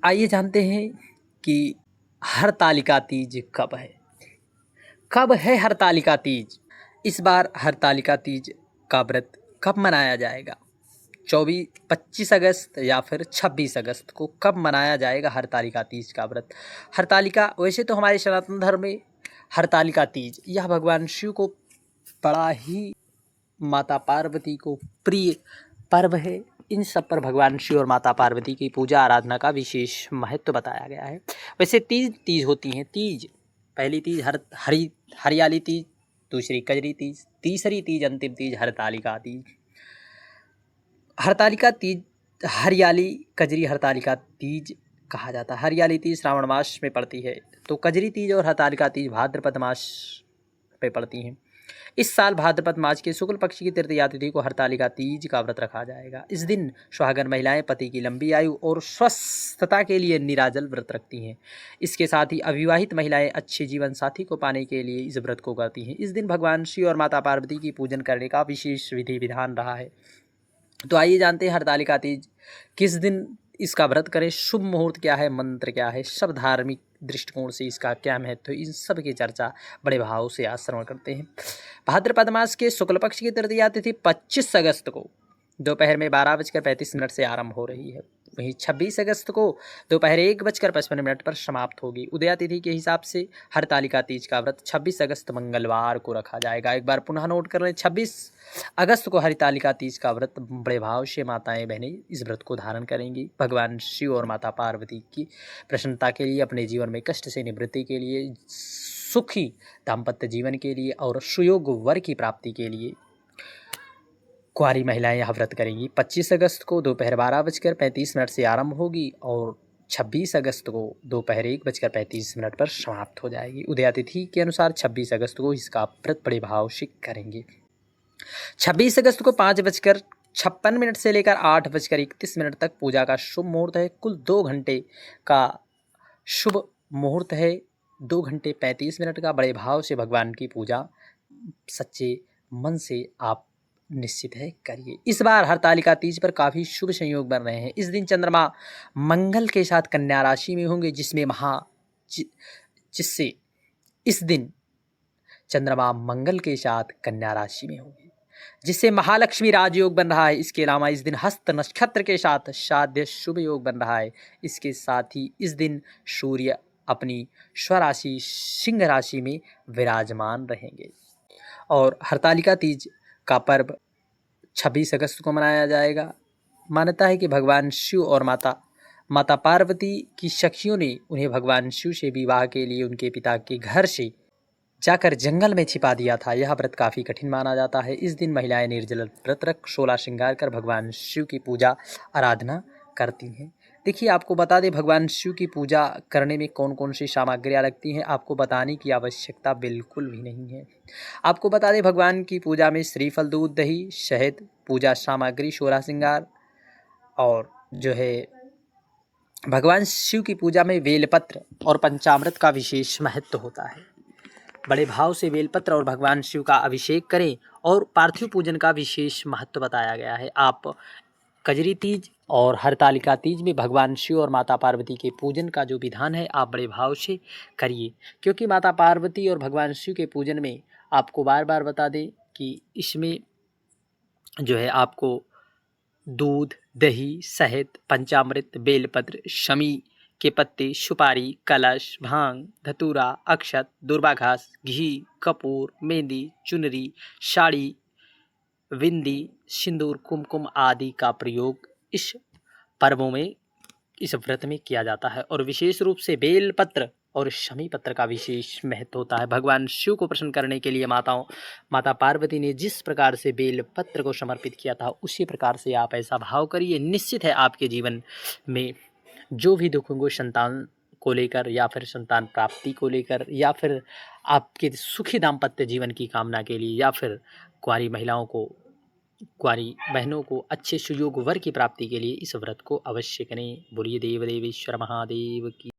आइए जानते हैं कि हरतालिका तीज कब है। कब है हरतालिका तीज? इस बार हरतालिका तीज का व्रत कब मनाया जाएगा? 25 अगस्त या फिर 26 अगस्त को कब मनाया जाएगा हरतालिका तीज का व्रत? हरतालिका वैसे तो हमारे सनातन धर्म में हरतालिका तीज यह भगवान शिव को बड़ा ही माता पार्वती को प्रिय पर्व है। इन सब पर भगवान शिव और माता पार्वती की पूजा आराधना का विशेष महत्व बताया गया है। वैसे तीज होती हैं। तीज पहली तीज हरियाली तीज, दूसरी कजरी तीज, तीसरी तीज अंतिम तीज हरतालिका तीज। हरतालिका तीज हरियाली कजरी हरतालिका तीज कहा जाता है। हरियाली तीज श्रावण मास में पड़ती है तो कजरी तीज और हरतालिका तीज भाद्रपद मास में पड़ती हैं। इस साल भाद्रपद मास के शुक्ल पक्ष की तृतीया तिथि को हरतालिका तीज का व्रत रखा जाएगा। इस दिन सुहागन महिलाएं पति की लंबी आयु और स्वस्थता के लिए निराजल व्रत रखती हैं। इसके साथ ही अविवाहित महिलाएं अच्छे जीवन साथी को पाने के लिए इस व्रत को करती हैं। इस दिन भगवान शिव और माता पार्वती की पूजन करने का विशेष विधि विधान रहा है। तो आइए जानते हैं हरतालिका तीज किस दिन इसका व्रत करें, शुभ मुहूर्त क्या है, मंत्र क्या है, सब धार्मिक दृष्टिकोण से इसका क्या महत्व है, इन सब की चर्चा बड़े भाव से आज श्रवण करते हैं। भाद्रपद मास के शुक्ल पक्ष की तृतीया तिथि 25 अगस्त को दोपहर में 12:35 से आरंभ हो रही है। वहीं 26 अगस्त को दोपहर 1:55 पर समाप्त होगी। उदया तिथि के हिसाब से हरतालिका तीज का व्रत 26 अगस्त मंगलवार को रखा जाएगा। एक बार पुनः नोट कर लें, 26 अगस्त को हरतालिका तीज का व्रत बड़े भाव से माताएं बहनें इस व्रत को धारण करेंगी। भगवान शिव और माता पार्वती की प्रसन्नता के लिए, अपने जीवन में कष्ट से निवृत्ति के लिए, सुखी दाम्पत्य जीवन के लिए और सुयोग वर की प्राप्ति के लिए कुंवारी महिलाएं यह व्रत करेंगी। 25 अगस्त को दोपहर 12:35 से आरंभ होगी और 26 अगस्त को दोपहर 1:35 पर समाप्त हो जाएगी। उदयातिथि के अनुसार 26 अगस्त को इसका व्रत बड़े भाव से करेंगे। 26 अगस्त को 5:56 से लेकर 8:31 तक पूजा का शुभ मुहूर्त है। कुल 2 घंटे का शुभ मुहूर्त है। 2 घंटे 35 मिनट का बड़े भाव से भगवान की पूजा सच्चे मन से आप निश्चित है करिए। इस बार हरतालिका तीज पर काफ़ी शुभ संयोग बन रहे हैं। इस दिन चंद्रमा मंगल के साथ कन्या राशि में होंगे, जिससे इस दिन चंद्रमा मंगल के साथ कन्या राशि में होंगे, जिससे महालक्ष्मी राजयोग बन रहा है। इसके अलावा इस दिन हस्त नक्षत्र के साथ साध्य शुभ योग बन रहा है। इसके साथ ही इस दिन सूर्य अपनी स्वराशि सिंह राशि में विराजमान रहेंगे। और हरतालिका तीज का पर्व 26 अगस्त को मनाया जाएगा। मान्यता है कि भगवान शिव और माता पार्वती की सखियों ने उन्हें भगवान शिव से विवाह के लिए उनके पिता के घर से जाकर जंगल में छिपा दिया था। यह व्रत काफ़ी कठिन माना जाता है। इस दिन महिलाएं निर्जल व्रत रख 16 श्रृंगार कर भगवान शिव की पूजा आराधना करती हैं। देखिए, आपको बता दें भगवान शिव की पूजा करने में कौन कौन सी सामग्रियाँ लगती हैं, आपको बताने की आवश्यकता बिल्कुल भी नहीं है। आपको बता दें भगवान की पूजा में श्रीफल, दूध, दही, शहद, पूजा सामग्री, 16 श्रृंगार और जो है भगवान शिव की पूजा में बेलपत्र और पंचामृत का विशेष महत्व होता है। बड़े भाव से बेलपत्र और भगवान शिव का अभिषेक करें और पार्थिव पूजन का विशेष महत्व बताया गया है। आप कजरी तीज और हरतालिका तीज में भगवान शिव और माता पार्वती के पूजन का जो विधान है आप बड़े भाव से करिए, क्योंकि माता पार्वती और भगवान शिव के पूजन में आपको बार बार बता दें कि इसमें जो है आपको दूध, दही, शहद, पंचामृत, बेलपत्र, शमी के पत्ते, सुपारी, कलश, भांग, धतूरा, अक्षत, दुर्वा घास, घी, कपूर, मेहंदी, चुनरी, साड़ी, बिंदी, सिंदूर, कुमकुम आदि का प्रयोग इस पर्वों में, इस व्रत में किया जाता है। और विशेष रूप से बेलपत्र और शमी पत्र का विशेष महत्व होता है। भगवान शिव को प्रसन्न करने के लिए माता पार्वती ने जिस प्रकार से बेलपत्र को समर्पित किया था उसी प्रकार से आप ऐसा भाव करिए। निश्चित है आपके जीवन में जो भी दुख होंगे संतान को लेकर या फिर संतान प्राप्ति को लेकर या फिर आपके सुखी दाम्पत्य जीवन की कामना के लिए या फिर कुंवारी कुंवारी बहनों को अच्छे सुयोग वर की प्राप्ति के लिए इस व्रत को अवश्य करें। बोलिए देव देवेश्वर महादेव की।